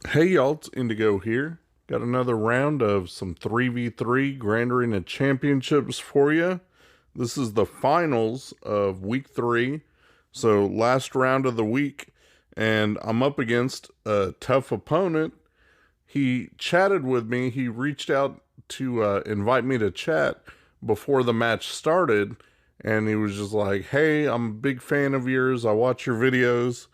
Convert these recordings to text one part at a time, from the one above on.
Hey y'all, it's Indigo here. Got another round of some 3v3 Grand Arena Championships for you. This is the finals of week 3, so last round of the week, and I'm up against a tough opponent. He chatted with me, he reached out to invite me to chat before the match started, and he was just like, hey, I'm a big fan of yours, I watch your videos,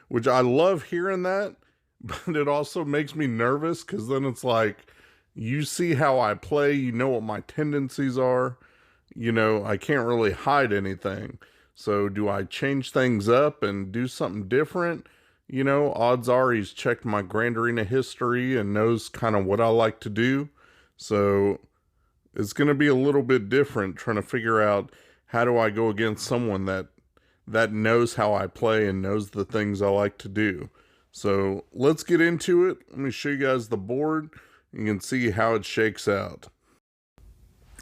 which I love hearing that. But it also makes me nervous because then it's like, you see how I play, you know what my tendencies are, I can't really hide anything. So do I change things up and do something different? Odds are he's checked my Grand Arena history and knows kind of what I like to do. So it's going to be a little bit different trying to figure out how do I go against someone that knows how I play and knows the things I like to do. So let's get into it. Let me show you guys the board. You can see how it shakes out.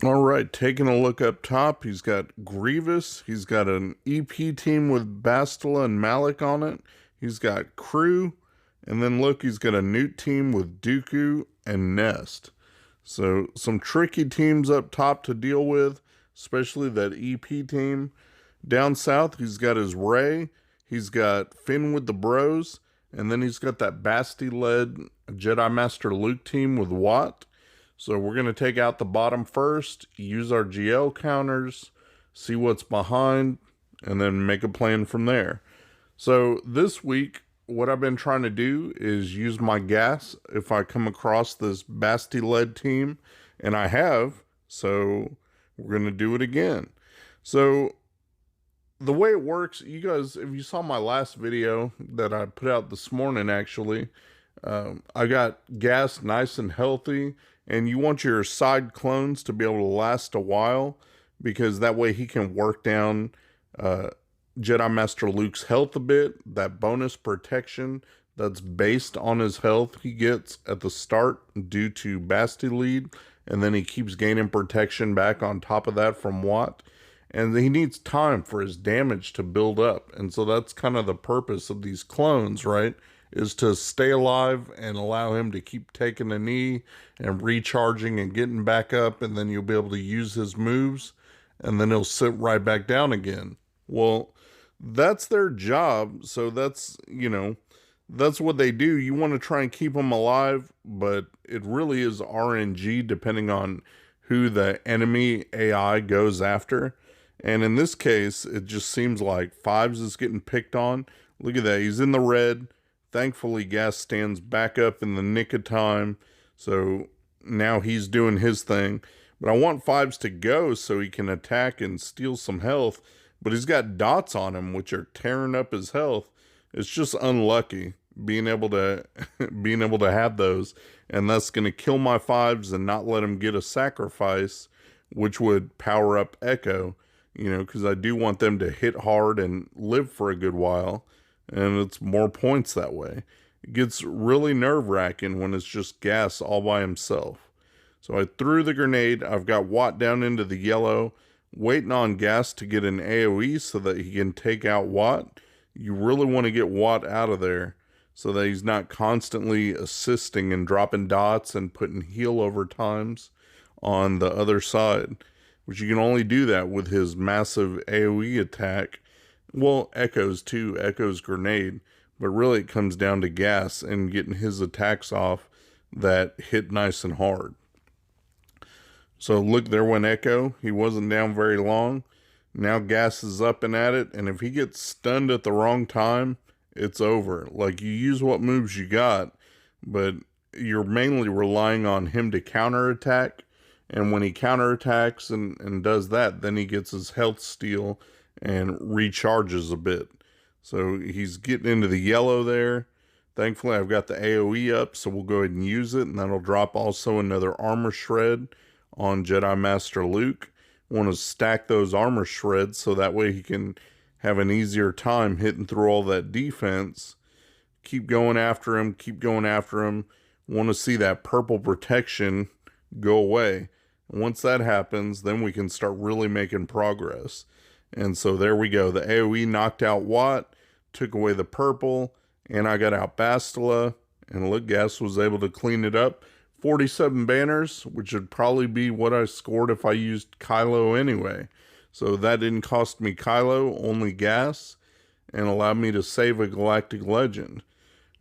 All right, taking a look up top, he's got Grievous. He's got an EP team with Bastila and Malik on it. He's got Crew. And then look, he's got a Newt team with Dooku and Nest. So some tricky teams up top to deal with, especially that EP team. Down south, he's got his Rey. He's got Finn with the Bros. And then he's got that Basti-led Jedi Master Luke team with Watt. So we're going to take out the bottom first, use our GL counters, see what's behind, and then make a plan from there. So this week, what I've been trying to do is use my gas if I come across this Basti-led team. And I have, so we're going to do it again. So the way it works, you guys, if you saw my last video that I put out this morning, actually, I got gas nice and healthy, and you want your side clones to be able to last a while, because that way he can work down Jedi Master Luke's health a bit, that bonus protection that's based on his health he gets at the start due to Basti lead, and then he keeps gaining protection back on top of that from Watt. And he needs time for his damage to build up. And so that's kind of the purpose of these clones, right? Is to stay alive and allow him to keep taking a knee and recharging and getting back up. And then you'll be able to use his moves. And then he'll sit right back down again. Well, that's their job. So that's, that's what they do. You want to try and keep them alive. But it really is RNG depending on who the enemy AI goes after. And in this case, it just seems like Fives is getting picked on. Look at that. He's in the red. Thankfully, Gas stands back up in the nick of time. So now he's doing his thing. But I want Fives to go so he can attack and steal some health. But he's got dots on him, which are tearing up his health. It's just unlucky being able to have those. And that's going to kill my Fives and not let him get a sacrifice, which would power up Echo. Because I do want them to hit hard and live for a good while, and it's more points that way. It gets really nerve-wracking when it's just Gas all by himself. So I threw the grenade. I've got Watt down into the yellow, waiting on Gas to get an AoE so that he can take out Watt. You really want to get Watt out of there so that he's not constantly assisting and dropping dots and putting heal over times on the other side. Which you can only do that with his massive AoE attack. Well, Echo's too, Echo's grenade. But really it comes down to Gas and getting his attacks off that hit nice and hard. So look, there went Echo. He wasn't down very long. Now Gas is up and at it. And if he gets stunned at the wrong time, it's over. Like, you use what moves you got, but you're mainly relying on him to counterattack. And when he counterattacks and does that, then he gets his health steal and recharges a bit. So he's getting into the yellow there. Thankfully, I've got the AoE up, so we'll go ahead and use it. And that'll drop also another armor shred on Jedi Master Luke. Want to stack those armor shreds so that way he can have an easier time hitting through all that defense. Keep going after him, keep going after him. Want to see that purple protection go away. Once that happens, then we can start really making progress. And so there we go. The AoE knocked out Watt, took away the purple, and I got out Bastila, And look, Gas was able to clean it up. 47 banners, which would probably be what I scored if I used Kylo anyway. So that didn't cost me Kylo, only Gas, and allowed me to save a Galactic Legend.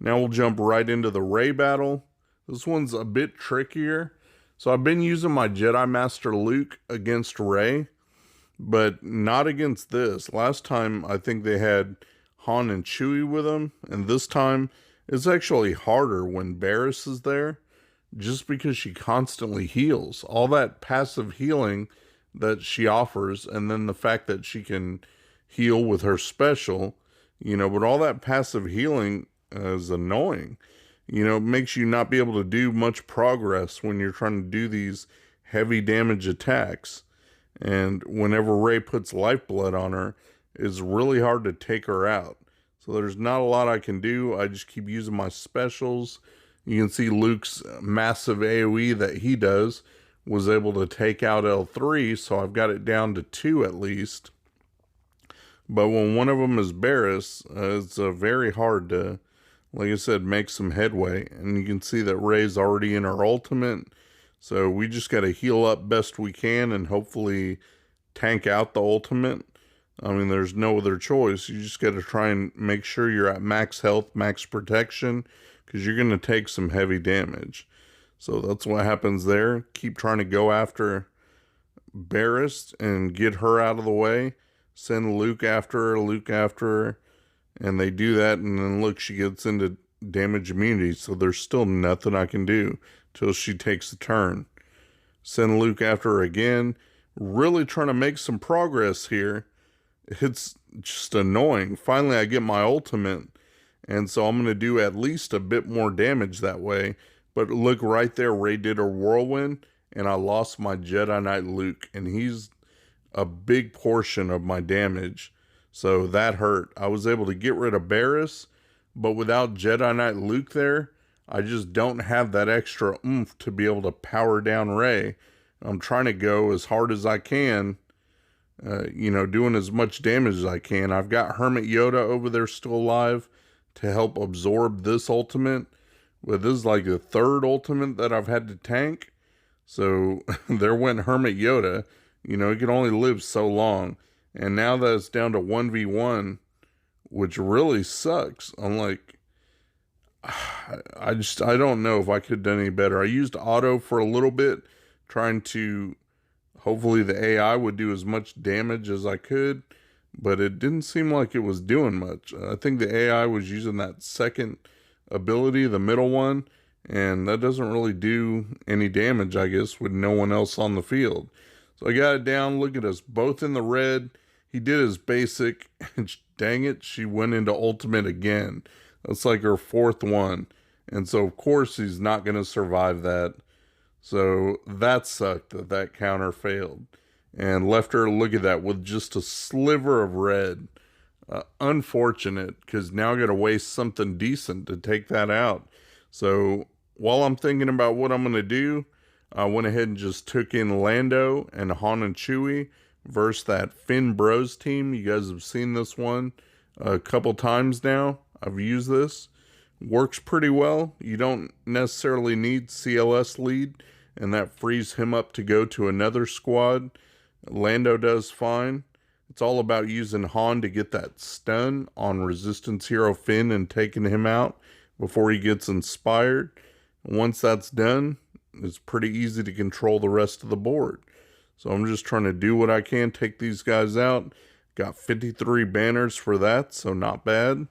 Now we'll jump right into the Rey battle. This one's a bit trickier. So I've been using my Jedi Master Luke against Rey, but not against this. Last time I think they had Han and Chewie with them, and this time it's actually harder when Barriss is there, just because she constantly heals. All that passive healing that she offers, and then the fact that she can heal with her special, but all that passive healing is annoying. It makes you not be able to do much progress when you're trying to do these heavy damage attacks. And whenever Rey puts lifeblood on her, it's really hard to take her out. So there's not a lot I can do. I just keep using my specials. You can see Luke's massive AoE that he does was able to take out L3, so I've got it down to 2 at least. But when one of them is Barriss, it's very hard to, like I said, make some headway. And you can see that Rey's already in her ultimate, so we just got to heal up best we can and hopefully tank out the ultimate. I mean, there's no other choice. You just got to try and make sure you're at max health, max protection, because you're going to take some heavy damage. So that's what happens there. Keep trying to go after Barriss and get her out of the way. Send Luke after her, and they do that, and then look, she gets into damage immunity, so there's still nothing I can do till she takes a turn. Send Luke after her again. Really trying to make some progress here. It's just annoying. Finally, I get my ultimate, and so I'm going to do at least a bit more damage that way. But look right there, Rey did her whirlwind, and I lost my Jedi Knight Luke, and he's a big portion of my damage. So that hurt. I was able to get rid of Barriss, but without Jedi Knight Luke there, I just don't have that extra oomph to be able to power down Rey. I'm trying to go as hard as I can, doing as much damage as I can. I've got Hermit Yoda over there still alive to help absorb this ultimate. But this is like the third ultimate that I've had to tank. So there went Hermit Yoda. He can only live so long. And now that it's down to 1v1, which really sucks. I'm like, I don't know if I could have done any better. I used auto for a little bit, trying to, hopefully the AI would do as much damage as I could, but it didn't seem like it was doing much. I think the AI was using that second ability, the middle one, and that doesn't really do any damage, I guess, with no one else on the field. So I got it down. Look at us, both in the red. He did his basic, and dang it, she went into ultimate again. That's like her fourth one. And so, of course, he's not going to survive that. So that sucked that counter failed. And left her, look at that, with just a sliver of red. Unfortunate, because now I got to waste something decent to take that out. So while I'm thinking about what I'm going to do, I went ahead and just took in Lando and Han and Chewie versus that Finn Bros team. You guys have seen this one a couple times now. I've used this. Works pretty well. You don't necessarily need CLS lead, and that frees him up to go to another squad. Lando does fine. It's all about using Han to get that stun on Resistance Hero Finn and taking him out before he gets inspired. Once that's done, it's pretty easy to control the rest of the board. So I'm just trying to do what I can, take these guys out. Got 53 banners for that, so not bad.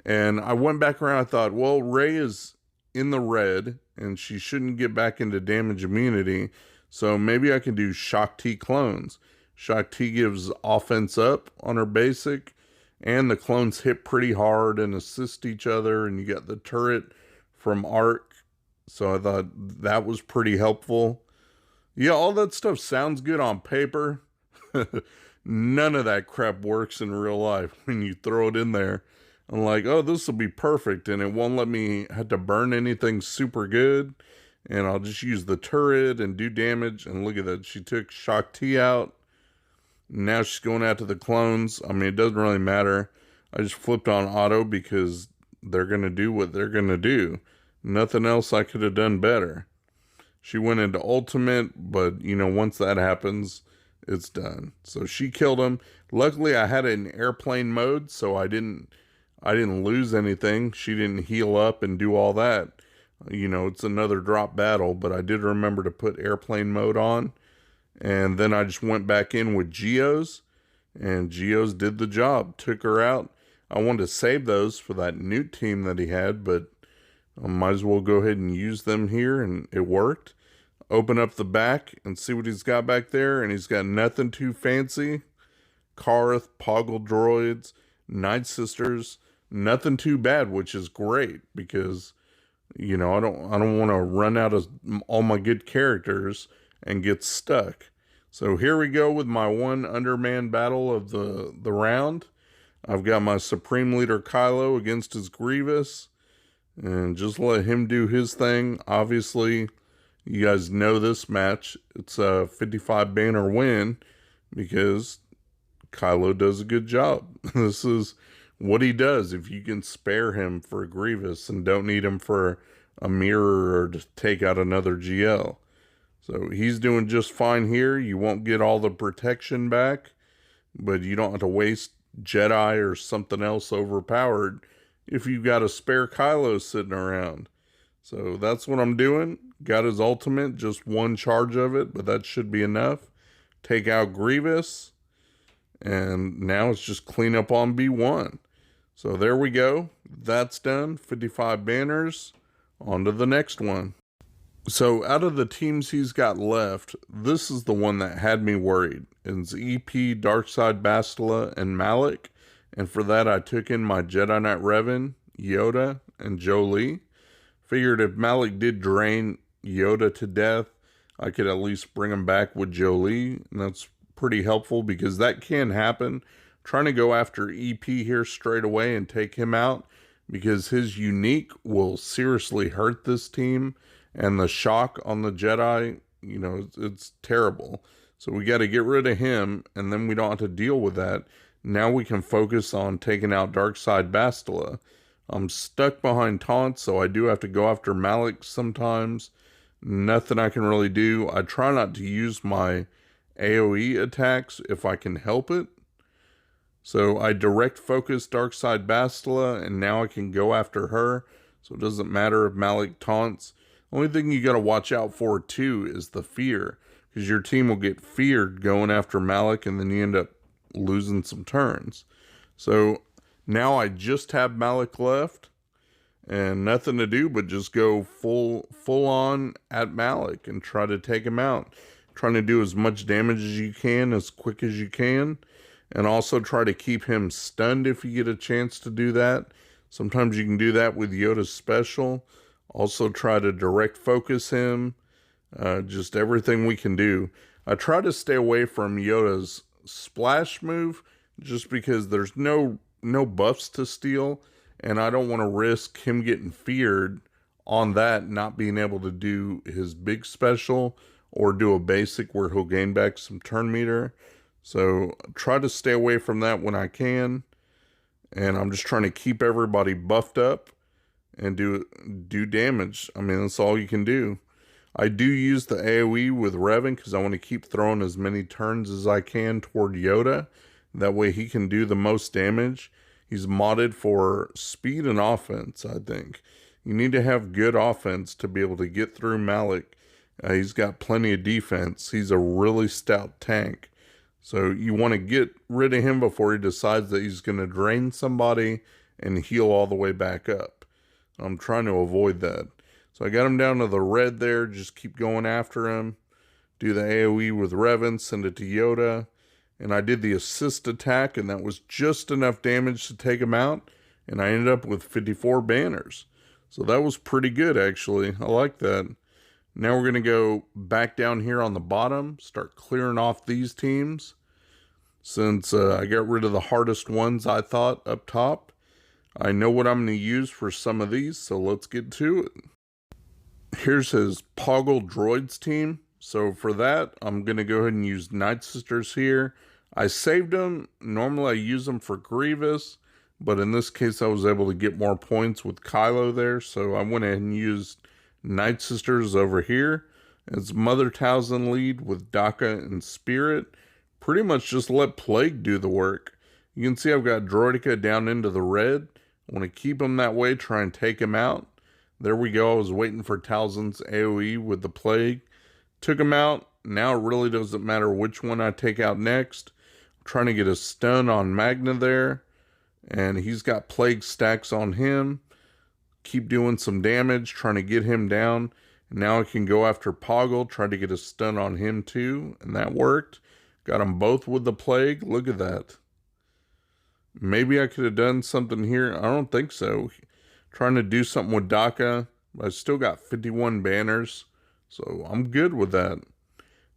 And I went back around, I thought, well, Rey is in the red, and she shouldn't get back into damage immunity, so maybe I can do Shaak Ti clones. Shaak Ti gives offense up on her basic, and the clones hit pretty hard and assist each other, and you got the turret from Arc, so I thought that was pretty helpful. Yeah, all that stuff sounds good on paper. None of that crap works in real life when you throw it in there. I'm like, oh, this will be perfect, and it won't let me have to burn anything super good, and I'll just use the turret and do damage, and look at that, she took Shaak Ti out. Now she's going out to the clones. I mean, it doesn't really matter. I just flipped on auto because they're going to do what they're going to do. Nothing else I could have done better. She went into ultimate, but, you know, once that happens, it's done. So she killed him. Luckily, I had it in airplane mode, so I didn't lose anything. She didn't heal up and do all that. You know, it's another drop battle, but I did remember to put airplane mode on. And then I just went back in with Geos, and Geos did the job, took her out. I wanted to save those for that Newt team that he had, but I might as well go ahead and use them here, and it worked. Open up the back and see what he's got back there, and he's got nothing too fancy. Karth, Poggle droids, Night Sisters, nothing too bad, which is great because, you know, I don't want to run out of all my good characters and get stuck. So here we go with my one underman battle of the round. I've got my Supreme Leader Kylo against his Grievous, and just let him do his thing. Obviously, you guys know this match. It's a 55 banner win because Kylo does a good job. This is what he does if you can spare him for a Grievous and don't need him for a mirror or to take out another GL. So he's doing just fine here. You won't get all the protection back, but you don't have to waste Jedi or something else overpowered if you've got a spare Kylo sitting around. So that's what I'm doing. Got his ultimate, just one charge of it, but that should be enough. Take out Grievous, and now it's just clean up on B1. So there we go. That's done. 55 banners. On to the next one. So out of the teams he's got left, this is the one that had me worried. It's EP, Darkside Bastila, and Malik. And for that, I took in my Jedi Knight Revan, Yoda, and Jolie. Figured if Malik did drain Yoda to death, I could at least bring him back with Jolie. And that's pretty helpful because that can happen. Trying to go after EP here straight away and take him out because his unique will seriously hurt this team. And the shock on the Jedi, you know, it's terrible. So we got to get rid of him, and then we don't have to deal with that. Now we can focus on taking out Darkside Bastila. I'm stuck behind Taunt, so I do have to go after Malik sometimes. Nothing I can really do. I try not to use my AoE attacks if I can help it. So I direct focus Darkside Bastila, and now I can go after her. So it doesn't matter if Malik taunts. Only thing you got to watch out for, too, is the fear. Because your team will get feared going after Malik, and then you end up losing some turns. So now I just have Malik left, and nothing to do but just go full on at Malik and try to take him out. Trying to do as much damage as you can, as quick as you can. And also try to keep him stunned if you get a chance to do that. Sometimes you can do that with Yoda's special. Also try to direct focus him. Just everything we can do. I try to stay away from Yoda's splash move just because there's no buffs to steal. And I don't want to risk him getting feared on that, not being able to do his big special or do a basic where he'll gain back some turn meter. So try to stay away from that when I can. And I'm just trying to keep everybody buffed up and do damage. I mean, that's all you can do. I do use the AoE with Revan because I want to keep throwing as many turns as I can toward Yoda. That way he can do the most damage. He's modded for speed and offense, I think. You need to have good offense to be able to get through Malik. He's got plenty of defense. He's a really stout tank. So you want to get rid of him before he decides that he's going to drain somebody and heal all the way back up. I'm trying to avoid that. So I got him down to the red there. Just keep going after him. Do the AoE with Revan. Send it to Yoda. And I did the assist attack, and that was just enough damage to take him out. And I ended up with 54 banners. So that was pretty good, actually. I like that. Now we're going to go back down here on the bottom. Start clearing off these teams. Since I got rid of the hardest ones, I thought, up top. I know what I'm going to use for some of these, so let's get to it. Here's his Poggle Droids team. So for that, I'm going to go ahead and use Night Sisters here. I saved them. Normally I use them for Grievous, but in this case I was able to get more points with Kylo there, so I went ahead and used Night Sisters over here. It's Mother Talzin lead with Daka and Spirit. Pretty much just let Plague do the work. You can see I've got Droideka down into the red. I want to keep him that way, try and take him out. There we go. I was waiting for Talzin's AoE with the Plague. Took him out. Now it really doesn't matter which one I take out next. I'm trying to get a stun on Magna there. And he's got Plague stacks on him. Keep doing some damage, trying to get him down. And now I can go after Poggle, try to get a stun on him too. And that worked. Got them both with the Plague. Look at that. Maybe I could have done something here. I don't think so. Trying to do something with Daka. But I still got 51 banners. So I'm good with that.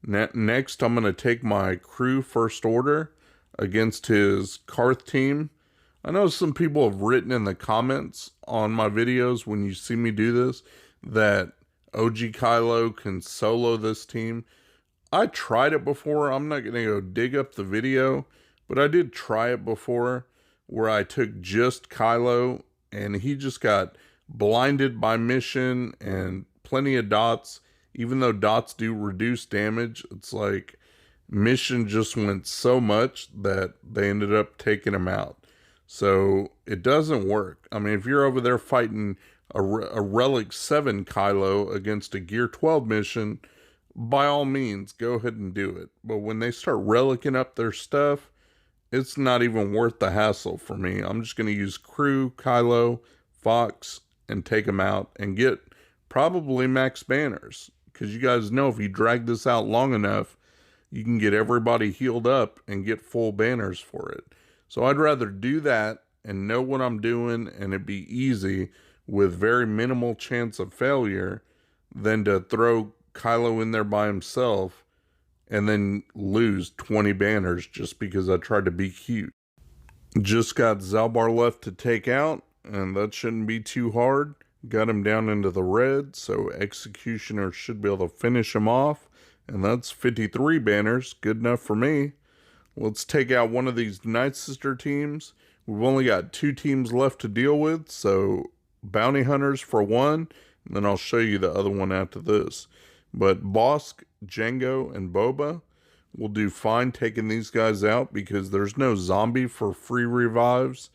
Next, I'm going to take my crew First Order against his Karth team. I know some people have written in the comments on my videos when you see me do this that OG Kylo can solo this team. I tried it before. I'm not going to go dig up the video, but I did try it before where I took just Kylo and he just got blinded by mission and plenty of dots. Even though dots do reduce damage, it's like mission just went so much that they ended up taking him out. So it doesn't work. I mean, if you're over there fighting a Relic 7 Kylo against a Gear 12 mission, by all means, go ahead and do it. But when they start relicking up their stuff, it's not even worth the hassle for me. I'm just going to use crew, Kylo, Fox, and take them out and get probably max banners. Because you guys know if you drag this out long enough, you can get everybody healed up and get full banners for it. So I'd rather do that and know what I'm doing and it be easy with very minimal chance of failure than to throw Kylo in there by himself and then lose 20 banners just because I tried to be cute. Just got Zalbar left to take out, and that shouldn't be too hard. Got him down into the red, so Executioner should be able to finish him off. And that's 53 banners, good enough for me. Let's take out one of these Night Sister teams. We've only got 2 teams left to deal with, so Bounty Hunters for one, and then I'll show you the other one after this. But Bosk, Jango, and Boba will do fine taking these guys out because there's no zombie for free revives.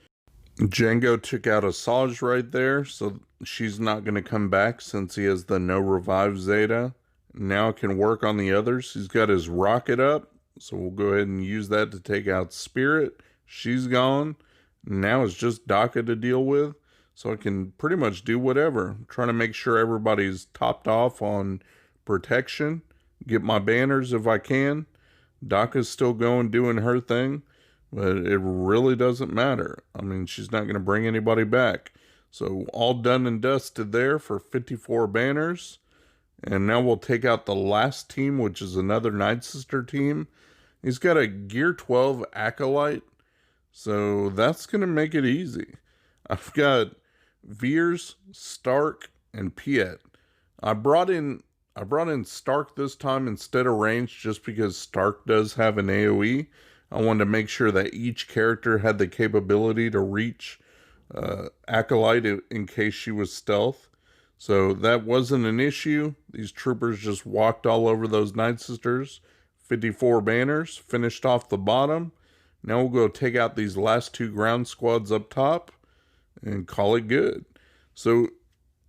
Jango took out Asajj right there, so she's not going to come back since he has the no revive Zeta. Now I can work on the others. He's got his rocket up, so we'll go ahead and use that to take out Spirit. She's gone. Now it's just Daka to deal with, so I can pretty much do whatever. I'm trying to make sure everybody's topped off on protection. Get my banners if I can. Daka's still going, doing her thing. But it really doesn't matter. I mean, she's not going to bring anybody back. So all done and dusted there for 54 banners. And now we'll take out the last team, which is another Night Sister team. He's got a Gear 12 Acolyte. So that's going to make it easy. I've got Veers, Stark, and Piet. I brought in Stark this time instead of Range just because Stark does have an AoE. I wanted to make sure that each character had the capability to reach Acolyte in case she was stealth. So that wasn't an issue. These troopers just walked all over those Night Sisters. 54 banners, finished off the bottom. Now we'll go take out these last 2 ground squads up top and call it good. So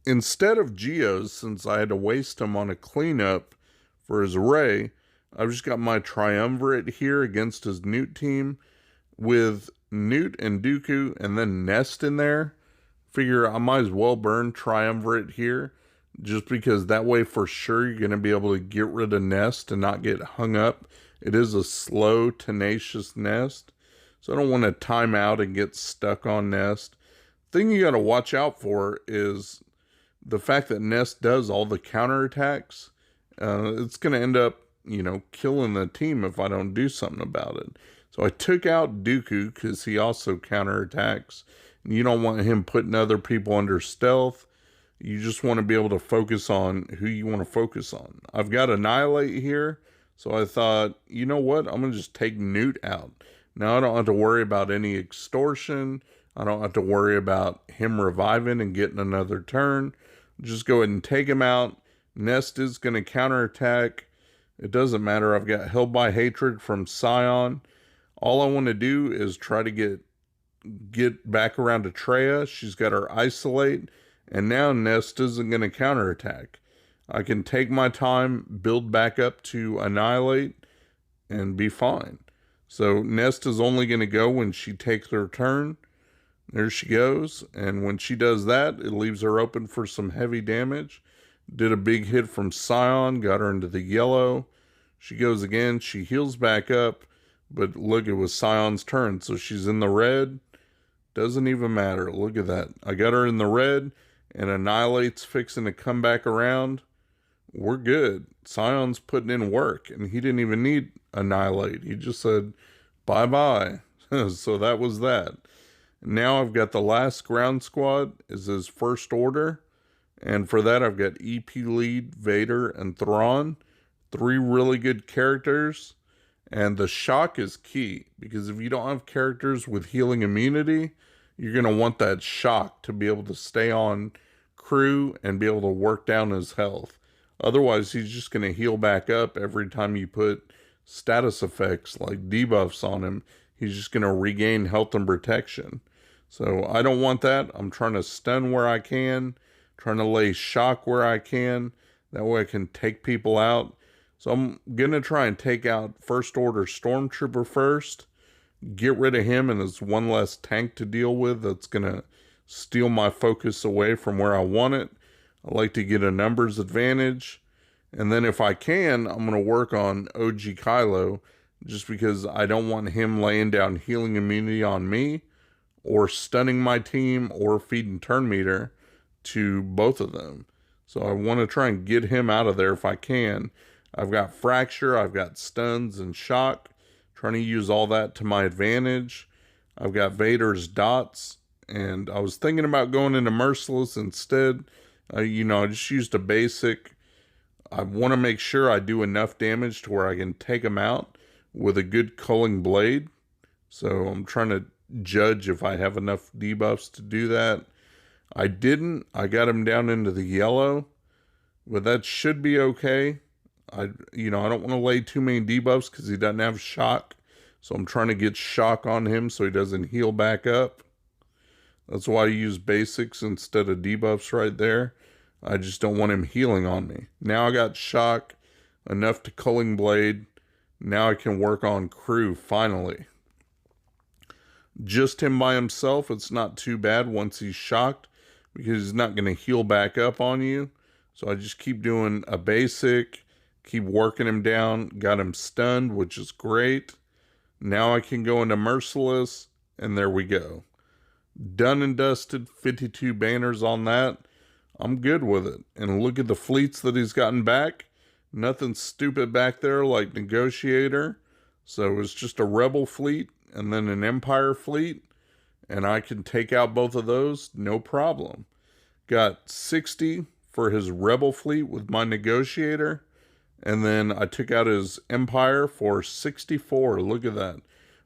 instead of Geos, since I had to waste them on a cleanup for his array, I've just got my Triumvirate here against his Newt team with Newt and Dooku and then Nest in there. Figure I might as well burn Triumvirate here just because that way for sure you're going to be able to get rid of Nest and not get hung up. It is a slow, tenacious Nest, so I don't want to time out and get stuck on Nest. Thing you got to watch out for is the fact that Nest does all the counterattacks. It's going to end up, killing the team if I don't do something about it. So I took out Dooku because he also counterattacks. You don't want him putting other people under stealth. You just want to be able to focus on who you want to focus on. I've got Annihilate here, so I thought, you know what? I'm going to just take Newt out. Now I don't have to worry about any extortion. I don't have to worry about him reviving and getting another turn. Just go ahead and take him out. Nest is going to counterattack. It doesn't matter. I've got Held by Hatred from Scion. All I want to do is try to get back around to Treya. She's got her Isolate. And now Nest isn't going to counterattack. I can take my time, build back up to Annihilate, and be fine. So Nest is only going to go when she takes her turn. There she goes. And when she does that, it leaves her open for some heavy damage. Did a big hit from Scion, got her into the yellow. She goes again, she heals back up. But look, it was Scion's turn, so she's in the red. Doesn't even matter. Look at that. I got her in the red, and Annihilate's fixing to come back around. We're good. Scion's putting in work, and he didn't even need Annihilate. He just said, bye-bye. So that was that. Now I've got the last ground squad is his first order. And for that, I've got EP Lead, Vader, and Thrawn. 3 really good characters. And the shock is key, because if you don't have characters with healing immunity, you're going to want that shock to be able to stay on crew and be able to work down his health. Otherwise, he's just going to heal back up every time you put status effects like debuffs on him. He's just going to regain health and protection. So I don't want that. I'm trying to stun where I can, trying to lay shock where I can. That way I can take people out. So I'm going to try and take out First Order Stormtrooper first. Get rid of him, and it's one less tank to deal with that's going to steal my focus away from where I want it. I like to get a numbers advantage. And then if I can, I'm going to work on OG Kylo, just because I don't want him laying down healing immunity on me, or stunning my team, or feeding turn meter to both of them. So I want to try and get him out of there if I can. I've got Fracture, I've got stuns and shock, trying to use all that to my advantage. I've got Vader's dots, and I was thinking about going into Merciless instead. I just used a basic. I want to make sure I do enough damage to where I can take him out with a good culling blade. So I'm trying to judge if I have enough debuffs to do that. I didn't. I got him down into the yellow, but that should be okay. I don't want to lay too many debuffs because he doesn't have shock. So I'm trying to get shock on him so he doesn't heal back up. That's why I use basics instead of debuffs right there. I just don't want him healing on me. Now I got shock, enough to culling blade. Now I can work on crew finally. Just him by himself, it's not too bad once he's shocked, because he's not going to heal back up on you. So I just keep doing a basic, keep working him down, got him stunned, which is great. Now I can go into Merciless, and there we go. Done and dusted, 52 banners on that. I'm good with it. And look at the fleets that he's gotten back. Nothing stupid back there like Negotiator. So it's just a Rebel fleet and then an Empire fleet. And I can take out both of those, no problem. Got 60 for his Rebel fleet with my Negotiator. And then I took out his Empire for 64. Look at that.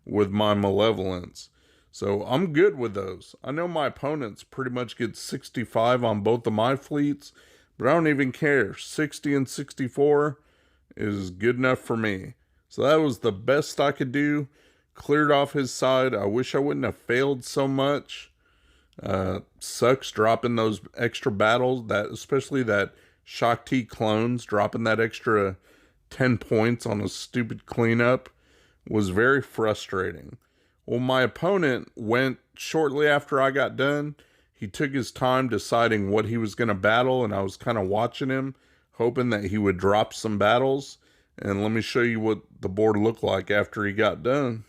With my Malevolence. So I'm good with those. I know my opponents pretty much get 65 on both of my fleets, but I don't even care. 60 and 64 is good enough for me. So that was the best I could do. Cleared off his side. I wish I wouldn't have failed so much. Sucks dropping those extra battles, especially that Shaak Ti clones, dropping that extra 10 points on a stupid cleanup was very frustrating. Well, my opponent went shortly after I got done. He took his time deciding what he was going to battle, and I was kind of watching him, hoping that he would drop some battles. And let me show you what the board looked like after he got done.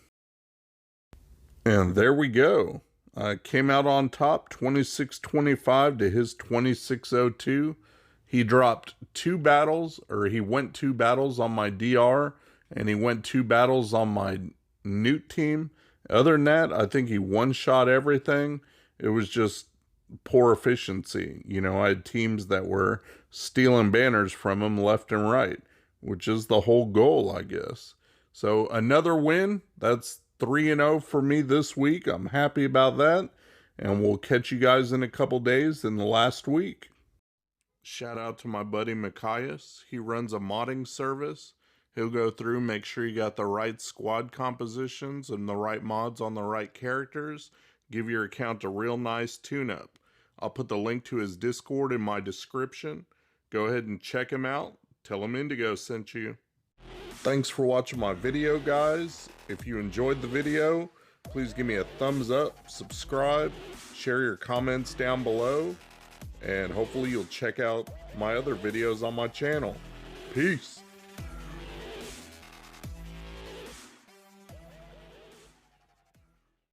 And there we go. Came out on top, 26-25 to his 26-02. He dropped 2 battles, or he went 2 battles on my DR, and he went 2 battles on my Newt team. Other than that, I think he one-shot everything. It was just poor efficiency. I had teams that were stealing banners from him left and right, which is the whole goal, I guess. So another win. That's 3-0 for me this week. I'm happy about that. And we'll catch you guys in a couple days in the last week. Shout out to my buddy Mikayas. He runs a modding service. He'll go through, make sure you got the right squad compositions and the right mods on the right characters. Give your account a real nice tune-up. I'll put the link to his Discord in my description. Go ahead and check him out. Tell him Indigo sent you. Thanks for watching my video, guys. If you enjoyed the video, please give me a thumbs up, subscribe, share your comments down below, and hopefully you'll check out my other videos on my channel. Peace.